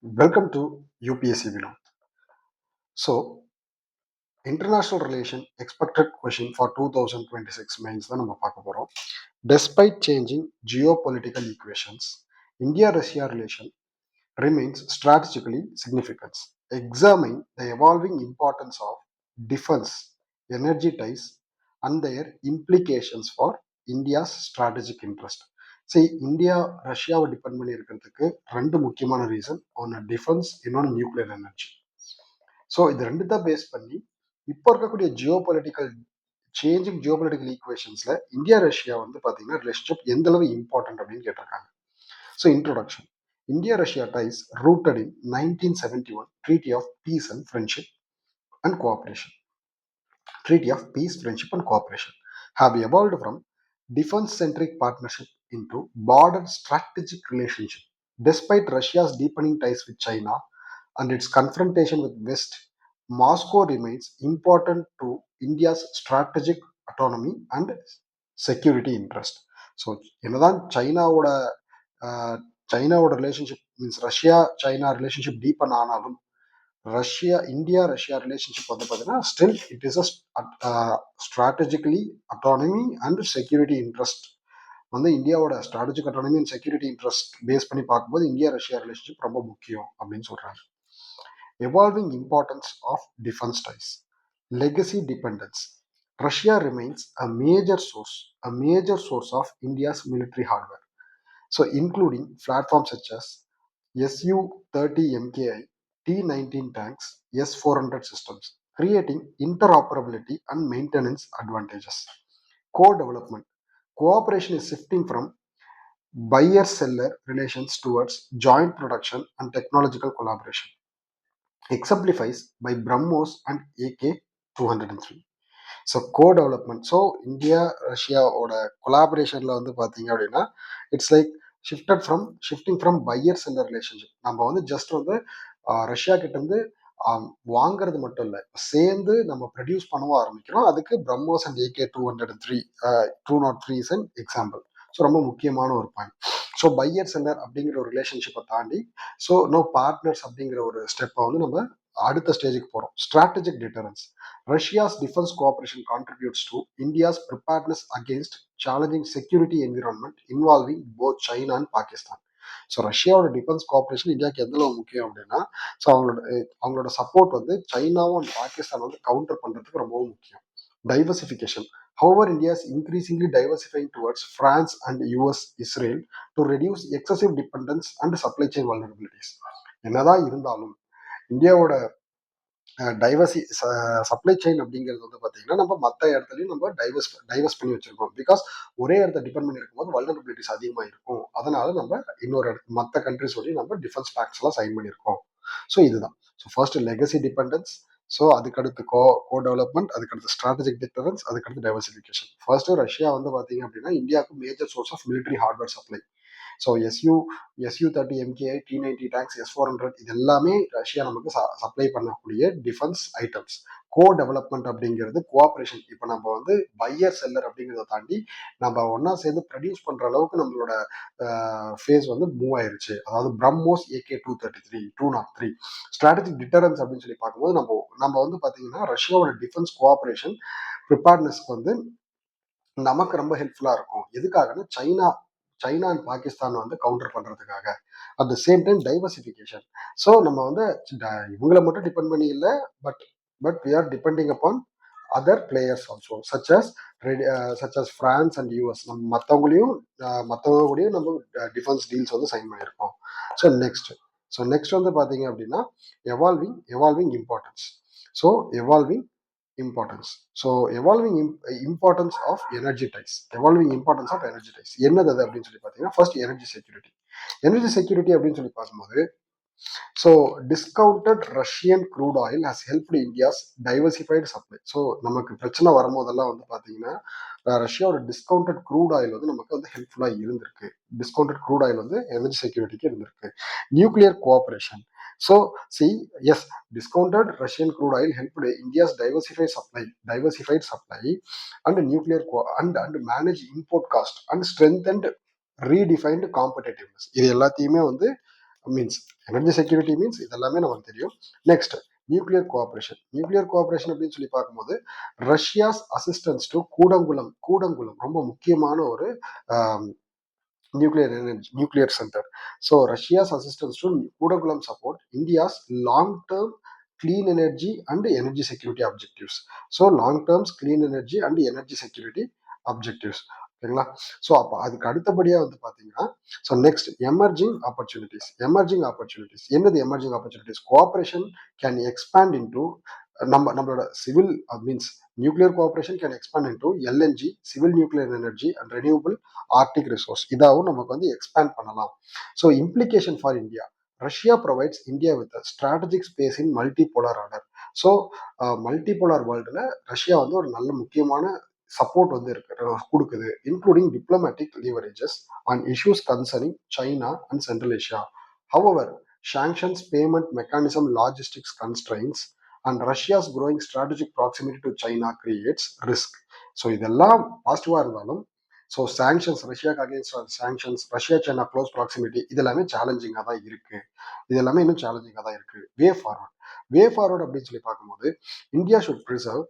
Welcome to UPSC Vinod. So, international relation expected question for 2026 mains தான் நம்ம பார்க்க போறோம். Despite changing geopolitical equations, India-Russia relation remains strategically significant. Examine the evolving importance of defense, energy ties, and their implications for India's strategic interest. See, India ரஷ்யாவை depend பண்ணி இருக்கிறதுக்கு ரெண்டு முக்கியமான reason. ஒன்று டிஃபென்ஸ், இன்னொன்று நியூக்ளியர் எனர்ஜி. ஸோ இது ரெண்டு தான் பேஸ் பண்ணி இப்போ இருக்கக்கூடிய சேஞ்சிங் ஜியோபொலிட்டிக்கல் ஈக்குவேஷன்ஸ்ல இந்தியா ரஷ்யா வந்து பார்த்தீங்கன்னா ரிலேஷன்ஷிப் எந்த அளவு இம்பார்ட்டன்ட் அப்படின்னு கேட்டிருக்காங்க. So introduction. India Russia ties rooted in 1971 Treaty of Peace and Friendship and Cooperation. Treaty of Peace, Friendship and Cooperation have evolved from defense-centric partnership into broader strategic relationship. Despite Russia's deepening ties with China and its confrontation with West, Moscow remains important to India's strategic autonomy and security interest. So என்னதான் சைனாவோட relationship means Russia China relationship deepen ஆனாலும் India Russia relationship வந்து பார்த்தீங்கன்னா still it is a strategically autonomy and security interest வந்து இந்தியாவோட strategic autonomy and security interest base பண்ணி பார்க்கும்போது India Russia relationship ரொம்ப முக்கியம் அப்படின்னு சொல்றாங்க. Evolving importance of defense ties. Legacy dependence. Russia remains a major source of India's military hardware. So, including platforms such as Su-30 MKI, T-19 tanks, S-400 systems, creating interoperability and maintenance advantages. Co-development. Cooperation is shifting from buyer-seller relations towards joint production and technological collaboration. Exemplifies by BrahMos and AK-203. So co-development. So India ரஷ்யாவோட கொலாபரேஷனில் வந்து பார்த்தீங்க அப்படின்னா it's like shifting from buyer seller relationship. நம்ம வந்து just வந்து Russia கிட்ட இருந்து வாங்குறது மட்டும் இல்லை, சேர்ந்து நம்ம ப்ரொடியூஸ் பண்ணவும் ஆரம்பிக்கிறோம். அதுக்கு BrahMos and AK-203 203 is an example. So ரொம்ப முக்கியமான ஒரு பாயிண்ட். ஸோ பையர் செல்லர் அப்படிங்கிற ஒரு ரிலேஷன்ஷிப்பை தாண்டி ஸோ நோ பார்ட்னர்ஸ் அப்படிங்கிற ஒரு ஸ்டெப்பை வந்து நம்ம அடுத்த ஸ்டேஜுக்கு போகிறோம். Strategic deterrence. Russia's defense cooperation contributes to India's preparedness against challenging security environment involving both China and Pakistan. So ரஷ்யாவோட டிஃபென்ஸ் கோஆப்ரேஷன் இந்தியாவுக்கு எந்த அளவு முக்கியம் அப்படின்னா ஸோ அவங்களோட சப்போர்ட் வந்து சைனாவும் அண்ட் பாகிஸ்தான் வந்து கவுண்டர் பண்ணுறதுக்கு ரொம்பவும் முக்கியம். Diversification. However, India is increasingly diversifying towards France and US, Israel to reduce excessive dependence and supply chain vulnerabilities. என்னதான் இருந்தாலும் இந்தியாவோட சப்ளை செயின் அப்படிங்கிறது வந்து பார்த்தீங்கன்னா நம்ம மற்ற இடத்துலையும் நம்ம டைவர்ஸ் பண்ணி வச்சிருக்கோம். பிகாஸ் ஒரே இடத்த டிபெண்ட் பண்ணி இருக்கும்போது வல்னரபிலிட்டிஸ் அதிகமாக இருக்கும். அதனால நம்ம இன்னொரு இடத்து மற்ற கண்ட்ரிஸோடையும் நம்ம டிஃபென்ஸ் பேக்ஸ் எல்லாம் சைன் பண்ணியிருக்கோம். ஸோ இதுதான். So first legacy dependence, so அதுக்கடுத்து கோ டெவலப்மெண்ட், அதுக்கடுத்து ஸ்ட்ராட்டஜிக் டிஃபரன்ஸ், அதுக்கடுத்து டைவர்சிஃபிகேஷன். ஃபர்ஸ்ட் ரஷ்யா வந்து பார்த்தீங்க அப்படின்னா இந்தியாவுக்கு major source of military hardware supply. So Su-30 MKI, T-90 tanks, S-400 இது எல்லாமே ரஷ்யா நமக்கு சப்ளை பண்ணக்கூடிய டிஃபென்ஸ் ஐட்டம்ஸ். டெவலப்மெண்ட் அப்படிங்கிறது கோஆப்ரேஷன். இப்போ நம்ம வந்து பையர் செல்லர் அப்படிங்கிறத தாண்டி நம்ம ஒன்னா சேர்ந்து ப்ரொடியூஸ் பண்ற அளவுக்கு நம்மளோட ஃபேஸ் வந்து மூவ் ஆயிருச்சு. அதாவது பிரம்மோஸ் AK-233 203. ஸ்ட்ராட்டஜிக் டிட்டரன்ஸ் அப்படின்னு சொல்லி பார்க்கும்போது நம்ம வந்து பார்த்தீங்கன்னா ரஷ்யாவோட டிஃபென்ஸ் கோஆப்ரேஷன் ப்ரிப்பேர்னஸ்க்கு வந்து நமக்கு ரொம்ப ஹெல்ப்ஃபுல்லா இருக்கும். எதுக்காகன்னா சைனா அண்ட் பாகிஸ்தான் வந்து கவுண்டர் பண்றதுக்காக. At the same time diversification. So நம்ம வந்து இவங்களை மட்டும் டிபெண்ட் பண்ணி இல்லை, but we are depending upon other players also such as France and US. நம்ம மற்றவங்க கூடயும் நம்ம டிஃபென்ஸ் டீல்ஸ் வந்து சைன் பண்ணியிருக்கோம். ஸோ நெக்ஸ்ட் வந்து பார்த்தீங்க அப்படின்னா evolving importance. So evolving importance of energy ties. என்னது அது அப்படின்னு சொல்லி பார்த்தீங்கன்னா ஃபர்ஸ்ட் எனர்ஜி செக்யூரிட்டி அப்படின்னு சொல்லி பார்க்கும்போது so discounted Russian crude oil has helped இந்தியாஸ் டைவர்சிஃபைடு சப்ளை. ஸோ நமக்கு பிரச்சனை வரும்போதெல்லாம் வந்து பார்த்தீங்கன்னா ரஷ்யாவோட டிஸ்கவுண்டட் க்ரூட் ஆயில் வந்து நமக்கு வந்து ஹெல்ப்ஃபுல்லாக இருந்திருக்கு. டிஸ்கவுண்டட் க்ரூட் ஆயில் வந்து எனர்ஜி செக்யூரிட்டிக்கு இருந்திருக்கு. Nuclear cooperation. So, see, yes, discounted Russian crude oil helped India's diversified supply and nuclear and manage import cost and strengthened redefined competitiveness. இது எல்லாத்தையுமே வந்து மீன்ஸ் எனர்ஜி செக்யூரிட்டி மீன்ஸ் இதெல்லாமே நமக்கு தெரியும். Next nuclear cooperation. Nuclear cooperation அப்படின்னு சொல்லி பார்க்கும்போது Russia's assistance to Kudankulam. Kudankulam ரொம்ப முக்கியமான ஒரு nuclear energy, nuclear center. So Russia's assistance to Kudakulam support India's long-term clean energy and energy security objectives. So long-term clean energy and energy security objectives. ஓகேங்களா. So அப்போ அதுக்கு அடுத்தபடியாக வந்து பார்த்தீங்கன்னா ஸோ நெக்ஸ்ட் எமர்ஜிங் ஆப்பர்ச்சுனிட்டிஸ் என்னது emerging opportunities? Cooperation can expand into நம்மளோட civil means nuclear cooperation can expand into LNG, civil nuclear energy and renewable Arctic resource. இதாகவும் நமக்கு வந்து எக்ஸ்பேண்ட் பண்ணலாம். So implication for India. Russia provides India with strategic space in multipolar order. So multipolar வேர்ல்டில் Russia வந்து ஒரு நல்ல முக்கியமான support வந்து கொடுக்குது, including diplomatic leverages on issues concerning China and central Asia. However sanctions, payment mechanism, logistics constraints, and Russia's growing strategic proximity to China creates risk. So இதெல்லாம் பாசிட்டிவாக இருந்தாலும் ஸோ சாங்ஷன்ஸ், ரஷ்யாக்கு against sanctions, Russia China close proximity, இது எல்லாமே சேலஞ்சிங்காக தான் இருக்கு. இது எல்லாமே இன்னும் சேலஞ்சிங்காக தான் இருக்கு. வே ஃபார்வர்ட் அப்படின்னு சொல்லி பார்க்கும்போது India should preserve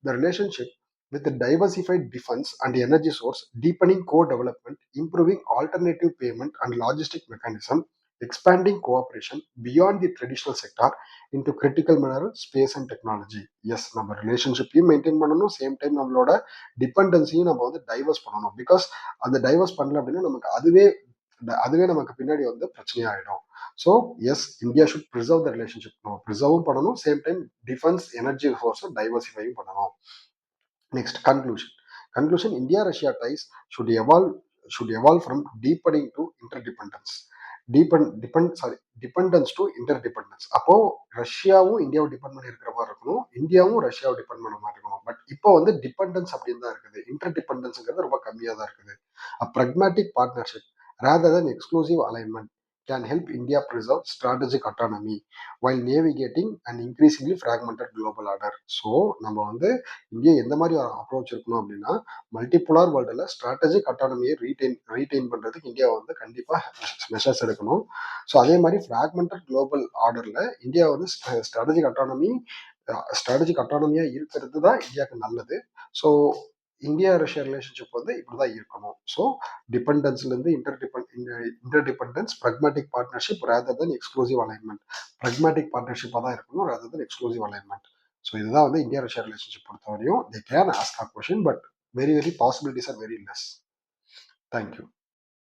the relationship with a diversified defense and energy source, deepening co-development, improving alternative payment and logistic mechanism, expanding cooperation beyond the traditional sector into critical mineral, space and technology. Yes, நம்ம ரிலேஷன்ஷிப்பையும் maintain பண்ணணும், same time நம்மளோட டிபெண்டன்ஸையும் நம்ம வந்து divorce பண்ணணும். Because அந்த divorce பண்ணல அப்படின்னா நமக்கு அதுவே நமக்கு பின்னாடி வந்து பிரச்சனையாயிடும். So yes, India should preserve the relationship. நம்ம ப்ரிசர்வும் பண்ணணும், சேம் டைம் டிஃபென்ஸ் எனர்ஜி ரிசோர்ஸை டைவர்சிஃபையும் பண்ணணும். Next, conclusion. India-Russia ties should evolve from deepening to interdependence. Dependence to interdependence. அப்போ ரஷ்யாவும் இந்தியாவை டிபெண்ட் பண்ணி இருக்கிற மாதிரி இருக்கணும், இந்தியாவும் ரஷ்யாவை டிபெண்ட் பண்ண மாதிரி இருக்கணும். பட் இப்போ வந்து டிபெண்டன்ஸ் அப்படின்னு தான் இருக்குது, இன்டர்டிபெண்டன்ஸ்ங்கிறது ரொம்ப கம்மியாக தான் இருக்குது. ப்ரக்மேட்டிக் partnership rather than exclusive alignment can help India preserve strategic autonomy while navigating an increasingly fragmented global order. So நம்ம வந்து இந்தியா எந்த மாதிரி ஒரு அப்ரோச் இருக்கணும் அப்படின்னா மல்டிபோலார் வேர்ல்டில் ஸ்ட்ராட்டஜிக் அட்டானமியை ரீடைன் பண்ணுறதுக்கு இந்தியா வந்து கண்டிப்பாக மெஷர்ஸ் எடுக்கணும். ஸோ அதே மாதிரி ஃப்ராக்மெண்டட் குளோபல் ஆர்டரில் இந்தியா வந்து ஸ்ட்ராட்டஜிக் அட்டானமியாக இருக்கிறது தான் இந்தியாவுக்கு நல்லது. ஸோ இந்தியா ரஷ்யா ரிலேஷன்ஷிப் வந்து இப்படிதான் இருக்கணும். ஸோ டிபெண்டன்ஸ்லேருந்து interdependence, pragmatic partnership rather than exclusive alignment. Pragmatic பார்ட்னர்ஷிப்பாக தான் இருக்கணும் rather than exclusive alignment. So இதுதான் வந்து இந்தியா ரஷ்யா ரிலேஷன்ஷிப் பொறுத்தவரையும். They can ask a question but very possibilities are very less. Thank you.